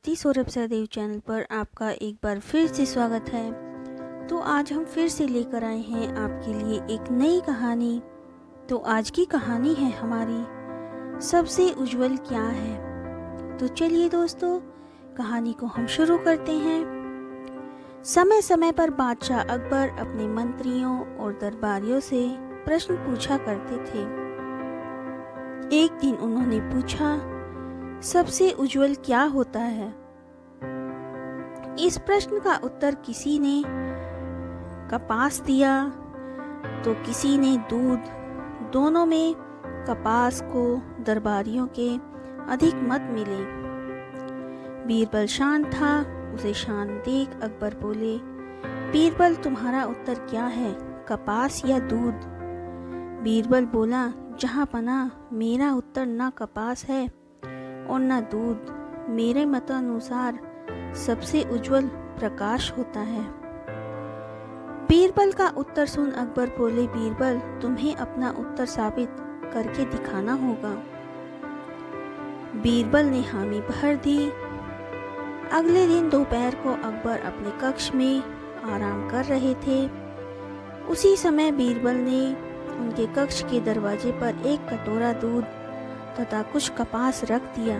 Bharti Saurabh Sahdev channel पर आपका एक बार फिर से स्वागत है। तो आज हम फिर से लेकर आए हैं आपके लिए एक नई कहानी। तो आज की कहानी है हमारी सबसे उज्जवल क्या है। तो चलिए दोस्तों, कहानी को हम शुरू करते हैं। समय समय पर बादशाह अकबर अपने मंत्रियों और दरबारियों से प्रश्न पूछा करते थे। एक दिन उन्होंने पूछा, सबसे उज्जवल क्या होता है? इस प्रश्न का उत्तर किसी ने कपास दिया तो किसी ने दूध। दोनों में कपास को दरबारियों के अधिक मत मिले। बीरबल शांत था। उसे शांत देख अकबर बोले, बीरबल तुम्हारा उत्तर क्या है, कपास या दूध? बीरबल बोला, जहाँ पना मेरा उत्तर ना कपास है और न दूध। मेरे मतानुसार सबसे उज्जवल प्रकाश होता है। बीरबल का उत्तर सुन अकबर बोले, बीरबल तुम्हें अपना उत्तर साबित करके दिखाना होगा। बीरबल ने हामी भर दी। अगले दिन दोपहर को अकबर अपने कक्ष में आराम कर रहे थे। उसी समय बीरबल ने उनके कक्ष के दरवाजे पर एक कटोरा दूध तथा कुछ कपास रख दिया।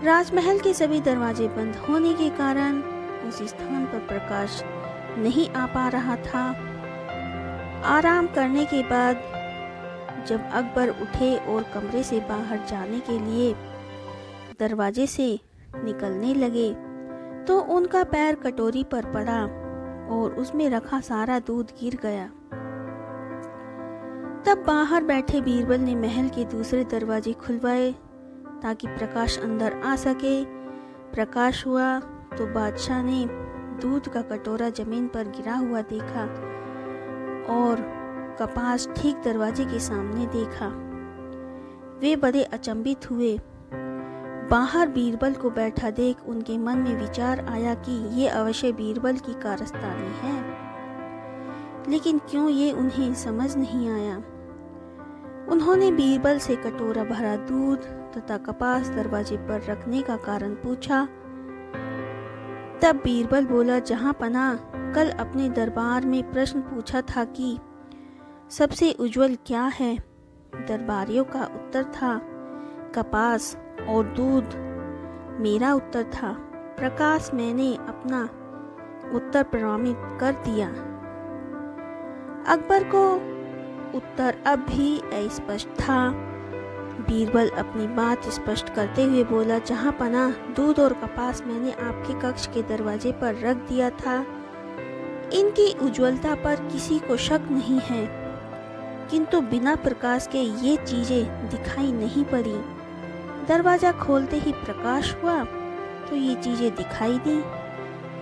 राजमहल के सभी दरवाजे बंद होने के कारण उस स्थान पर प्रकाश नहीं आ पा रहा था। आराम करने के बाद जब अकबर उठे और कमरे से बाहर जाने के लिए दरवाजे से निकलने लगे तो उनका पैर कटोरी पर पड़ा और उसमें रखा सारा दूध गिर गया। तब बाहर बैठे बीरबल ने महल के दूसरे दरवाजे खुलवाए ताकि प्रकाश अंदर आ सके। प्रकाश हुआ तो बादशाह ने दूध का कटोरा जमीन पर गिरा हुआ देखा और कपास ठीक दरवाजे के सामने देखा। वे बड़े अचंभित हुए। बाहर बीरबल को बैठा देख उनके मन में विचार आया कि ये अवश्य बीरबल की कारस्तानी है, लेकिन क्यों ये उन्हें समझ नहीं आया। उन्होंने बीरबल से कटोरा भरा दूध तथा कपास दरवाजे पर रखने का कारण पूछा। तब बीरबल बोला, जहां पना कल अपने दरबार में प्रश्न पूछा था कि सबसे उज्जवल क्या है। दरबारियों का उत्तर था कपास और दूध। मेरा उत्तर था प्रकाश। मैंने अपना उत्तर प्रमाणित कर दिया। अकबर को उत्तर अब भी अस्पष्ट था। बीरबल अपनी बात स्पष्ट करते हुए बोला, जहां पना दूध और कपास मैंने आपके कक्ष के दरवाजे पर रख दिया था। इनकी उज्ज्वलता पर किसी को शक नहीं है, किंतु बिना प्रकाश के ये चीजें दिखाई नहीं पड़ी। दरवाजा खोलते ही प्रकाश हुआ तो ये चीजें दिखाई दी।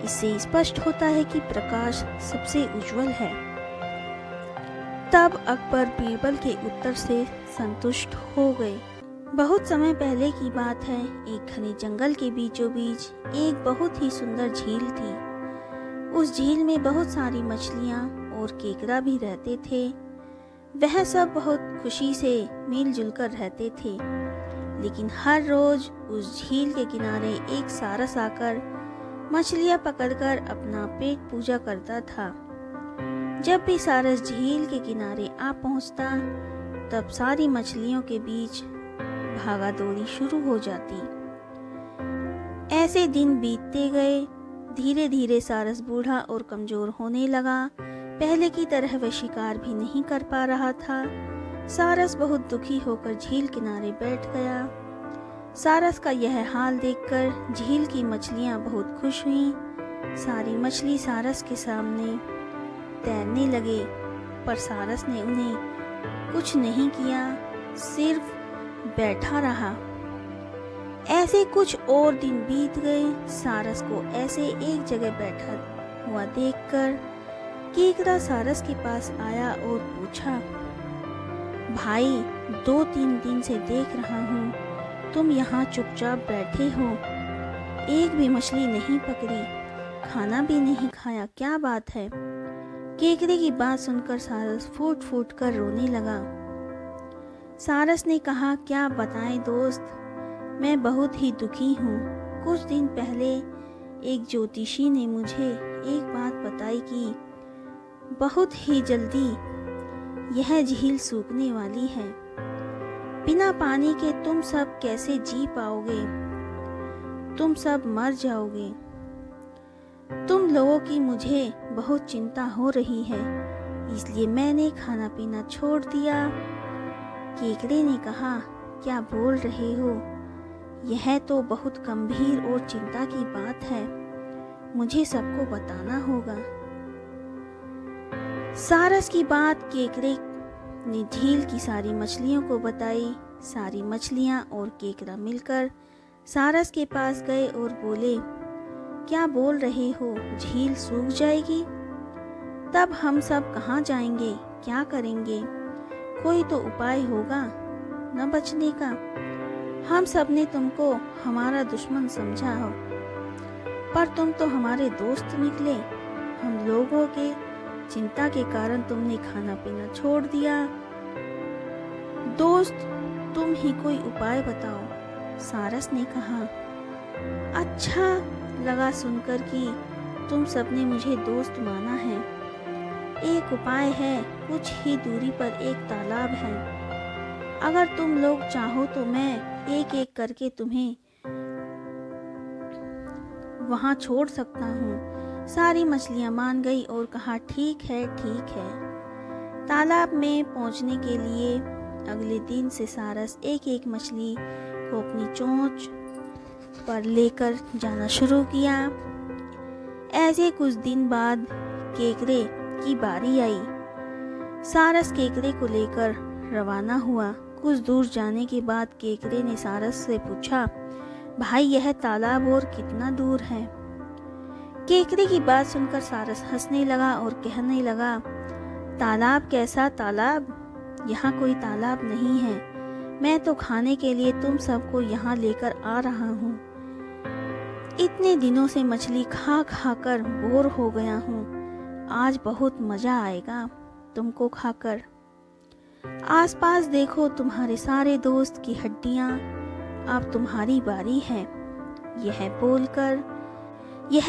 इससे स्पष्ट होता है कि प्रकाश सबसे उज्जवल है। तब अकबर बीरबल के उत्तर से संतुष्ट हो गए। बहुत समय पहले की बात है। एक घने जंगल के बीचों बीच एक बहुत ही सुंदर झील थी। उस झील में बहुत सारी मछलियां और केकड़ा भी रहते थे। वह सब बहुत खुशी से मिलजुल कर रहते थे। लेकिन हर रोज उस झील के किनारे एक सारस आकर मछलियां पकड़कर अपना पेट पूजा करता था। जब भी सारस झील के किनारे आ पहुंचता तब सारी मछलियों के बीच भागा दौड़ी शुरू हो जाती। ऐसे दिन बीतते गए। धीरे धीरे सारस बूढ़ा और कमजोर होने लगा। पहले की तरह वह शिकार भी नहीं कर पा रहा था। सारस बहुत दुखी होकर झील किनारे बैठ गया। सारस का यह हाल देखकर झील की मछलियां बहुत खुश हुईं। सारी मछली सारस के सामने तैरने लगे, पर सारस ने उन्हें कुछ नहीं किया, सिर्फ बैठा रहा। ऐसे कुछ और दिन बीत गए। सारस को ऐसे एक जगह बैठा हुआ देखकर केकड़ा सारस के पास आया और पूछा, भाई 2-3 दिन से देख रहा हूँ तुम यहाँ चुपचाप बैठे हो, एक भी मछली नहीं पकड़ी, खाना भी नहीं खाया, क्या बात है? केकड़े की बात सुनकर सारस फूट फूट कर रोने लगा। सारस ने कहा, क्या बताएं दोस्त, मैं बहुत ही दुखी हूँ। कुछ दिन पहले एक ज्योतिषी ने मुझे एक बात बताई कि बहुत ही जल्दी यह झील सूखने वाली है। बिना पानी के तुम सब कैसे जी पाओगे? तुम सब मर जाओगे। तुम लोगों की मुझे बहुत चिंता हो रही है, इसलिए मैंने खाना पीना छोड़ दिया। केकड़े ने कहा, क्या बोल रहे हो? यह तो बहुत गंभीर और चिंता की बात है, मुझे सबको बताना होगा। सारस की बात केकड़े ने झील की सारी मछलियों को बताई। सारी मछलियां और केकड़ा मिलकर सारस के पास गए और बोले, क्या बोल रहे हो? झील सूख जाएगी? तब हम सब कहाँ जाएंगे? क्या करेंगे? कोई तो उपाय होगा न बचने का। हम सब ने तुमको हमारा दुश्मन समझा हो, पर तुम तो हमारे दोस्त निकले। हम लोगों के चिंता के कारण तुमने खाना पीना छोड़ दिया। दोस्त, तुम ही कोई उपाय बताओ। सारस ने कहा, अच्छा लगा सुनकर कि तुम सबने मुझे दोस्त माना है। एक उपाय है, कुछ ही दूरी पर एक तालाब है। अगर तुम लोग चाहो तो मैं एक एक करके तुम्हें वहां छोड़ सकता हूँ। सारी मछलियां मान गई और कहा, ठीक है ठीक है। तालाब में पहुंचने के लिए अगले दिन से सारस एक एक मछली को अपनी चोंच पर लेकर जाना शुरू किया। ऐसे कुछ दिन बाद केकड़े की बारी आई। सारस केकड़े को लेकर रवाना हुआ। कुछ दूर जाने के बाद केकड़े ने सारस से पूछा, भाई यह तालाब और कितना दूर है? केकड़े की बात सुनकर सारस हंसने लगा और कहने लगा, तालाब कैसा तालाब? यहाँ कोई तालाब नहीं है। मैं तो खाने के लिए तुम सबको यहाँ लेकर आ रहा हूँ। इतने दिनों से मछली खा खा कर बोर हो गया हूँ। आज बहुत मजा आएगा तुमको खाकर। आसपास देखो, तुम्हारे सारे दोस्त की हड्डियाँ, अब तुम्हारी बारी है। यह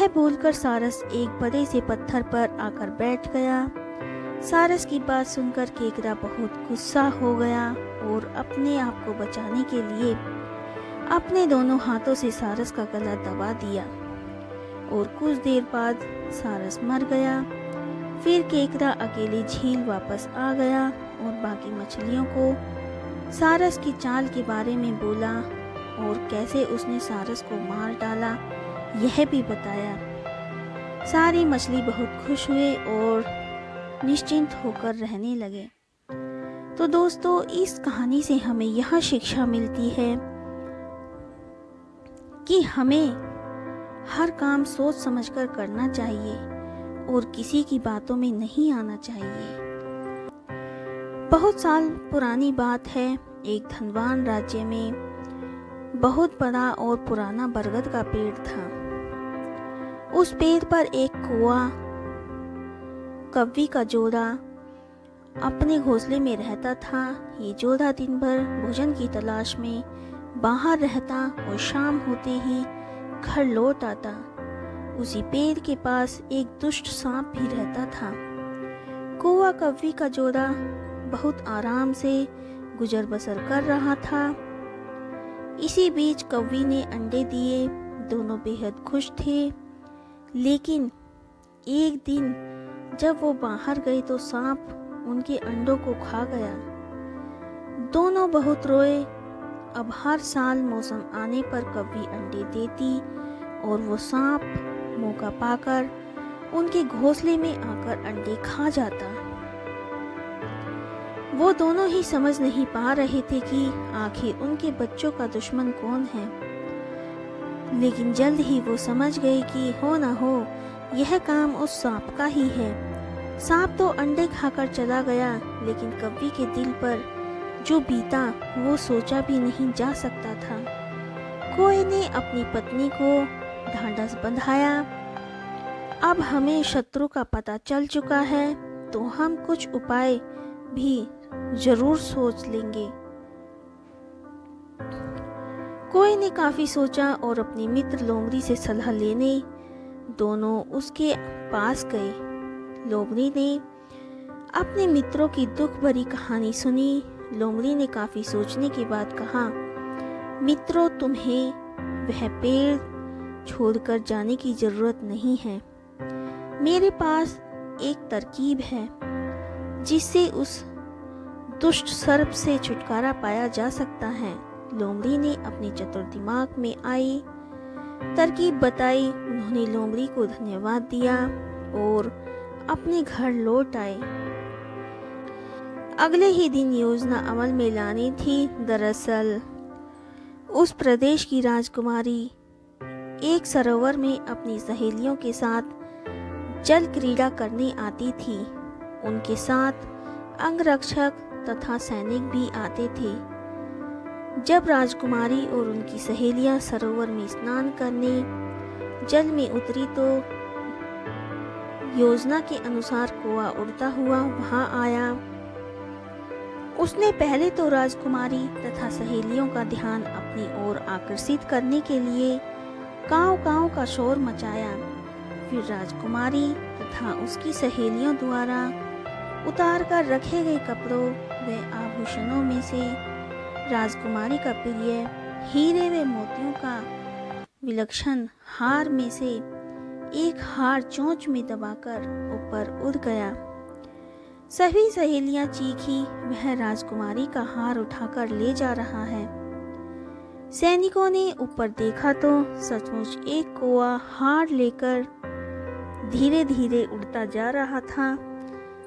बोलकर सारस एक बड़े से पत्थर पर आकर बैठ गया। सारस की बात सुनकर केकड़ा बहुत गुस्सा हो गया और अपने आप को बचाने के लिए अपने दोनों हाथों से सारस का गला दबा दिया और कुछ देर बाद सारस मर गया। फिर केकड़ा अकेले झील वापस आ गया और बाकी मछलियों को सारस की चाल के बारे में बोला और कैसे उसने सारस को मार डाला यह भी बताया। सारी मछली बहुत खुश हुए और निश्चिंत होकर रहने लगे। तो दोस्तों, इस कहानी से हमें यह शिक्षा मिलती है कि हमें हर काम सोच समझकर करना चाहिए और किसी की बातों में नहीं आना चाहिए। बहुत साल पुरानी बात है, एक धनवान राज्य में बहुत बड़ा और पुराना बरगद का पेड़ था। उस पेड़ पर एक कौवा कव्वी का जोड़ा अपने घोंसले में रहता था। ये जोड़ा दिन भर भोजन की तलाश में बाहर रहता और शाम होते ही घर लौट आता। उसी पेड़ के पास एक दुष्ट सांप भी रहता था। कौवा कव्वी का जोड़ा बहुत आराम से गुजर बसर कर रहा था। इसी बीच कव्वी ने अंडे दिए। दोनों बेहद खुश थे, लेकिन एक दिन जब वो बाहर गए तो सांप उनके अंडों को खा गया। दोनों बहुत रोए। अब हर साल मौसम आने पर कव्वी अंडे देती और वो सांप मौका पाकर उनके घोंसले में आकर अंडे खा जाता। वो दोनों ही समझ नहीं पा रहे थे कि आखिर उनके बच्चों का दुश्मन कौन है, लेकिन जल्द ही वो समझ गए कि हो ना हो यह काम उस सांप का ही है। सांप तो अंडे खाकर चला गया, लेकिन कव्वी के दिल पर जो बीता वो सोचा भी नहीं जा सकता था। कौवे ने अपनी पत्नी को ढांढस बंधाया। अब हमें शत्रु का पता चल चुका है, तो हम कुछ उपाय भी जरूर सोच लेंगे। कोए ने काफी सोचा और अपने मित्र लोमड़ी से सलाह लेने दोनों उसके पास गए। लोमड़ी ने अपने मित्रों की दुख भरी कहानी सुनी। लोमड़ी ने काफी सोचने के बाद कहा, मित्रों, तुम्हें वह पेड़ छोड़कर जाने की जरूरत नहीं है। मेरे पास एक तरकीब है जिससे उस दुष्ट सर्प से छुटकारा पाया जा सकता है। लोमड़ी ने अपने चतुर दिमाग में आई तरकीब बताई। उन्होंने लोमड़ी को धन्यवाद दिया और अपने घर लौट आए। अगले ही दिन योजना अमल में लानी थी। दरअसल उस प्रदेश की राजकुमारी एक सरोवर में अपनी सहेलियों के साथ जल क्रीड़ा करने आती थी। उनके साथ अंगरक्षक तथा सैनिक भी आते थे। जब राजकुमारी और उनकी सहेलियां सरोवर में स्नान करने जल में उतरी तो योजना के अनुसार कौआ उड़ता हुआ वहां आया। उसने पहले तो राजकुमारी तथा सहेलियों का ध्यान अपनी ओर आकर्षित करने के लिए काव काव का शोर मचाया। फिर राजकुमारी तथा उसकी सहेलियों द्वारा उतार कर रखे गए कपड़ों व आभूषणों में से राजकुमारी का प्रिय हीरे व मोतियों का विलक्षण हार में से एक हार चोंच में दबाकर ऊपर उड़ गया। सभी सहेलियां चीखी, वह राजकुमारी का हार उठाकर ले जा रहा है। सैनिकों ने ऊपर देखा तो सचमुच एक कौआ हार लेकर धीरे धीरे उड़ता जा रहा था।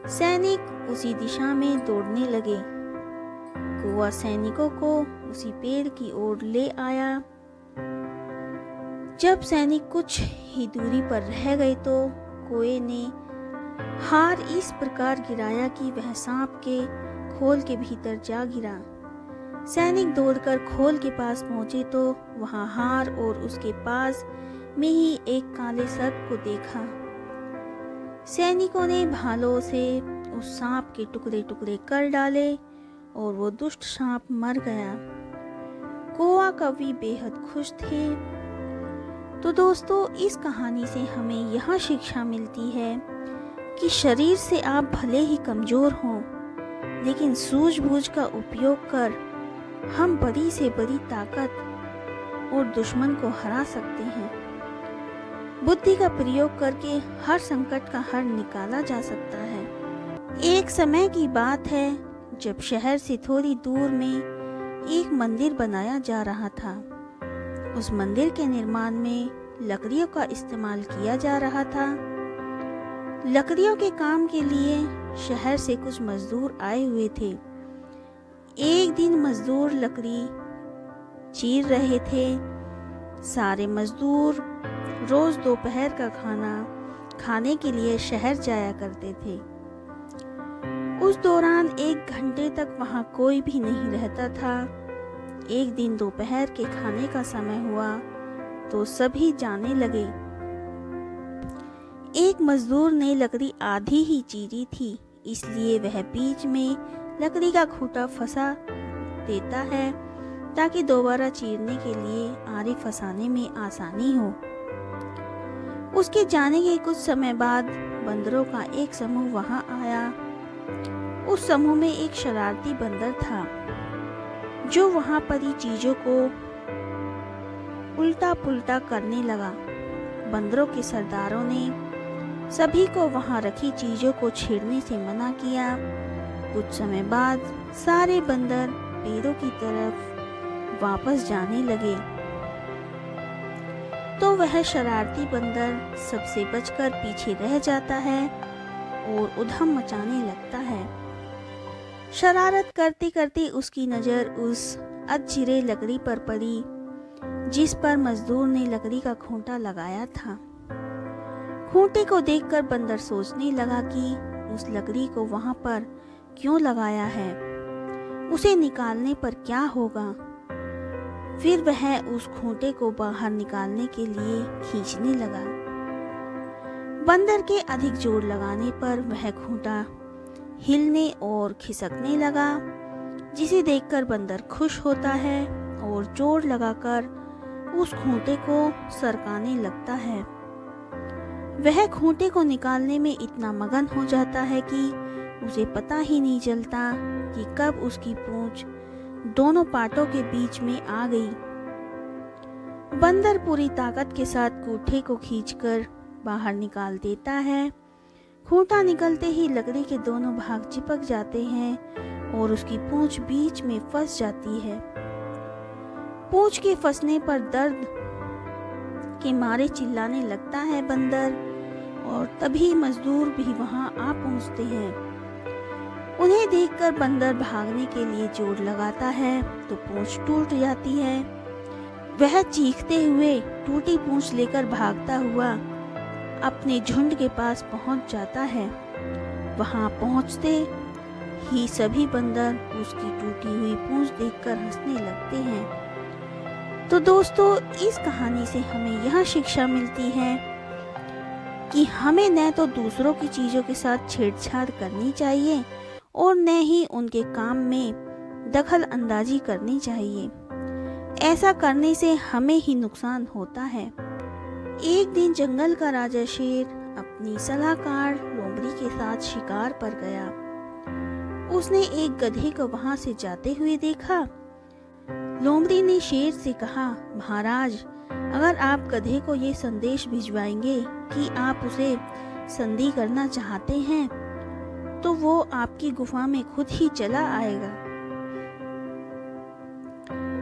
सैनिक उसी दिशा में दौड़ने लगे। कौआ सैनिकों को उसी पेड़ की ओर ले आया। जब सैनिक कुछ ही दूरी पर रह गए तो कौए ने हार इस प्रकार गिराया कि वह सांप के खोल के भीतर जा गिरा। सैनिक दौड़कर खोल के पास पहुंचे तो वहां हार और उसके पास में ही एक काले सर्प को देखा। सैनिकों ने भालों से उस सांप के टुकड़े टुकड़े कर डाले और वो दुष्ट सांप मर गया। कौआ कवि बेहद खुश थे। तो दोस्तों, इस कहानी से हमें यह शिक्षा मिलती है कि शरीर से आप भले ही कमजोर हों, लेकिन सूझबूझ का उपयोग कर हम बड़ी से बड़ी ताकत और दुश्मन को हरा सकते हैं। बुद्धि का प्रयोग करके हर संकट का हल निकाला जा सकता है। एक समय की बात है जब शहर से थोड़ी दूर में एक मंदिर बनाया जा रहा था। उस मंदिर के निर्माण में लकड़ियों का इस्तेमाल किया जा रहा था। लकड़ियों के काम के लिए शहर से कुछ मजदूर आए हुए थे। एक दिन मजदूर लकड़ी चीर रहे थे। सारे मजदूर रोज दोपहर का खाना खाने के लिए शहर जाया करते थे। उस दौरान 1 घंटे तक वहां कोई भी नहीं रहता था। एक दिन दोपहर के खाने का समय हुआ तो सभी जाने लगे। एक मजदूर ने लकड़ी आधी ही चीरी थी, इसलिए वह बीच में लकड़ी का खूंटा फंसा देता है ताकि दोबारा चीरने के लिए आरी फंसाने में आसानी हो। उसके जाने के कुछ समय बाद बंदरों का एक समूह वहां आया। उस समूह में एक शरारती बंदर था जो वहां पड़ी चीजों को उल्टा पुल्टा करने लगा। बंदरों के सरदारों ने सभी को वहां रखी चीजों को छेड़ने से मना किया। कुछ समय बाद सारे बंदर पेड़ों की तरफ वापस जाने लगे तो वह शरारती बंदर सबसे बचकर पीछे रह जाता है और उधम मचाने लगता है। शरारत करते करते उसकी नज़र उस अधचिरे लकड़ी पर पड़ी जिस पर मजदूर ने लकड़ी का खूंटा लगाया था। खूंटे को देखकर बंदर सोचने लगा कि उस लकड़ी को वहां पर क्यों लगाया है, उसे निकालने पर क्या होगा। फिर वह उस खूंटे को बाहर निकालने के लिए खींचने लगा। बंदर के अधिक जोर लगाने पर वह खूंटा हिलने और खिसकने लगा, जिसे देखकर बंदर खुश होता है और जोर लगाकर उस खूंटे को सरकाने लगता है। वह खूंटे को निकालने में इतना मगन हो जाता है कि उसे पता ही नहीं चलता कि कब उसकी पूंछ दोनों पाटों के बीच में आ गई। बंदर पूरी ताकत के साथ खूंटे को खींचकर बाहर निकाल देता है। खूंटा निकलते ही लकड़ी के दोनों भाग चिपक जाते हैं और उसकी पूंछ बीच में फंस जाती है। पूंछ के फंसने पर दर्द के मारे चिल्लाने लगता है बंदर, और तभी मजदूर भी वहां आ पहुंचते हैं। उन्हें देखकर बंदर भागने के लिए जोर लगाता है तो पूंछ टूट जाती है। वह चीखते हुए टूटी पूंछ लेकर भागता हुआ अपने झुंड के पास पहुंच जाता है। वहां पहुंचते ही सभी बंदर उसकी टूटी हुई पूंछ देखकर हंसने लगते हैं। तो दोस्तों, इस कहानी से हमें यह शिक्षा मिलती है कि हमें न तो दूसरों की चीज़ों के साथ छेड़छाड़ करनी चाहिए और न ही उनके काम में दखल अंदाजी करनी चाहिए। ऐसा करने से हमें ही नुकसान होता है। एक दिन जंगल का राजा शेर अपनी सलाहकार लोमड़ी के साथ शिकार पर गया। उसने एक गधे को वहां से जाते हुए देखा। लोमड़ी ने शेर से कहा, महाराज, अगर आप गधे को ये संदेश भिजवाएंगे कि आप उसे संधि करना चाहते हैं तो वो आपकी गुफा में खुद ही चला आएगा।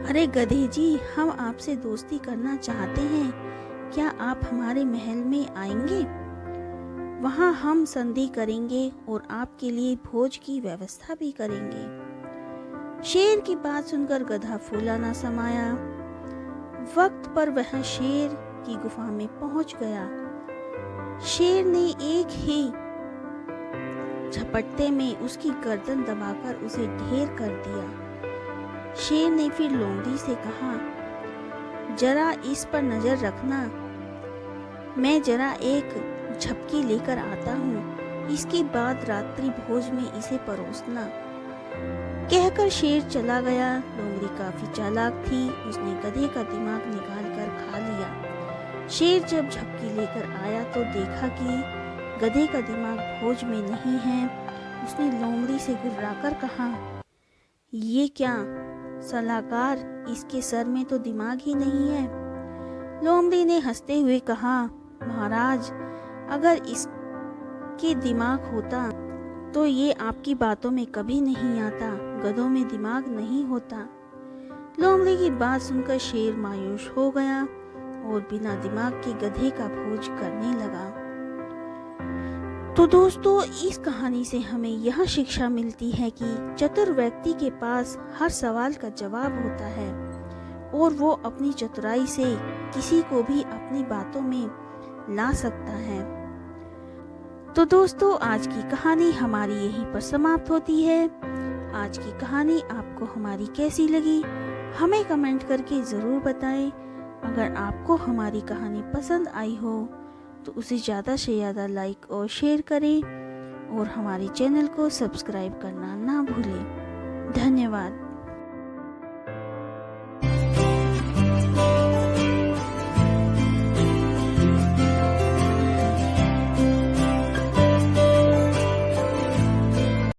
अरे गधे जी, हम आपसे दोस्ती करना चाहते हैं, क्या आप हमारे महल में आएंगे? वहां हम संधि करेंगे और आपके लिए भोज की व्यवस्था भी करेंगे। शेर की बात सुनकर गधा फूला ना समाया। वक्त पर वह शेर की गुफा में पहुंच गया। शेर ने एक ही झपट्टे में उसकी गर्दन दबाकर उसे ढेर कर दिया। शेर ने फिर लोमड़ी से कहा, जरा इस पर नजर रखना, मैं जरा एक झपकी लेकर आता हूँ, इसके बाद रात्रि भोज में इसे परोसना। कहकर शेर चला गया। लोमड़ी काफी चालाक थी, उसने गधे का दिमाग निकाल कर खा लिया। शेर जब झपकी लेकर आया तो देखा कि गधे का दिमाग भोज में नहीं है। उसने लोमड़ी से गुर्राकर कहा, ये क्या सलाहकार, इसके सर में तो दिमाग ही नहीं है। लोमड़ी ने हंसते हुए कहा, महाराज, अगर इसके दिमाग होता तो ये आपकी बातों में कभी नहीं आता। गधों में दिमाग नहीं होता। लोमड़ी की बात सुनकर शेर मायूस हो गया और बिना दिमाग के गधे का भोज करने लगा। तो दोस्तों, इस कहानी से हमें यह शिक्षा मिलती है कि चतुर व्यक्ति के पास हर सवाल का जवाब होता है और वो अपनी चतुराई से किसी को भी अपनी बातों में ला सकता है। तो दोस्तों, आज की कहानी हमारी यहीं पर समाप्त होती है। आज की कहानी आपको हमारी कैसी लगी हमें कमेंट करके ज़रूर बताएं। अगर आपको हमारी कहानी पसंद आई हो तो उसे ज़्यादा से ज़्यादा लाइक और शेयर करें और हमारे चैनल को सब्सक्राइब करना ना भूलें। धन्यवाद।